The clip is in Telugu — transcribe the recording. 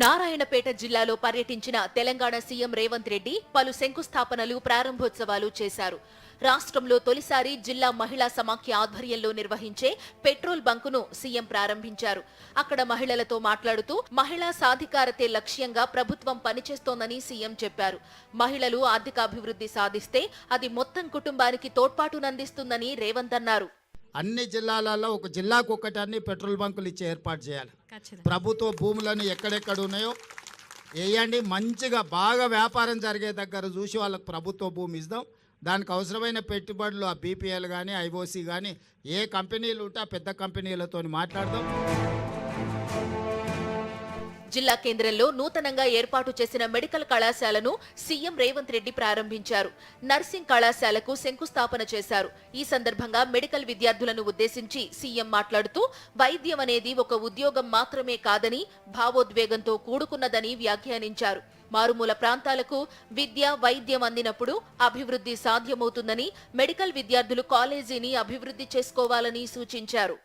నారాయణపేట జిల్లాలో పర్యటించిన తెలంగాణ సీఎం రేవంత్ రెడ్డి పలు శంకుస్థాపనలు ప్రారంభోత్సవాలు చేశారు. రాష్ట్రంలో తొలిసారి జిల్లా మహిళా సమాఖ్య ఆధ్వర్యంలో నిర్వహించే పెట్రోల్ బంకును సీఎం ప్రారంభించారు. అక్కడ మహిళలతో మాట్లాడుతూ మహిళా సాధికారతే లక్ష్యంగా ప్రభుత్వం పనిచేస్తోందని సీఎం చెప్పారు. మహిళలు ఆర్థికాభివృద్ధి సాధిస్తే అది మొత్తం కుటుంబానికి తోడ్పాటునందిస్తుందని రేవంత్ అన్నారు. అన్ని జిల్లాలలో ఒక జిల్లాకు ఒకటి పెట్రోల్ బంకులు ఇచ్చి ఏర్పాటు చేయాలి. ప్రభుత్వ భూములను ఎక్కడెక్కడ ఉన్నాయో వేయండి, మంచిగా బాగా వ్యాపారం జరిగే దగ్గర చూసి వాళ్ళకు ప్రభుత్వ భూమి ఇద్దాం. దానికి అవసరమైన పెట్టుబడులు ఆ బీపీఎల్ కానీ ఐఓసి కానీ ఏ కంపెనీలు ఉంటే ఆ పెద్ద కంపెనీలతో మాట్లాడదాం. జిల్లా కేంద్రంలో నూతనంగా ఏర్పాటు చేసిన మెడికల్ కళాశాలను సీఎం రేవంత్ రెడ్డి ప్రారంభించారు. నర్సింగ్ కళాశాలకు శంకుస్థాపన చేశారు. ఈ సందర్భంగా మెడికల్ విద్యార్థులను ఉద్దేశించి సీఎం మాట్లాడుతూ వైద్యం అనేది ఒక ఉద్యోగం మాత్రమే కాదని, భావోద్వేగంతో కూడుకున్నదని వ్యాఖ్యానించారు. మారుమూల ప్రాంతాలకు విద్య, వైద్యం అందినప్పుడు అభివృద్ధి సాధ్యమవుతుందని, మెడికల్ విద్యార్థులు కాలేజీని అభివృద్ధి చేసుకోవాలని సూచించారు.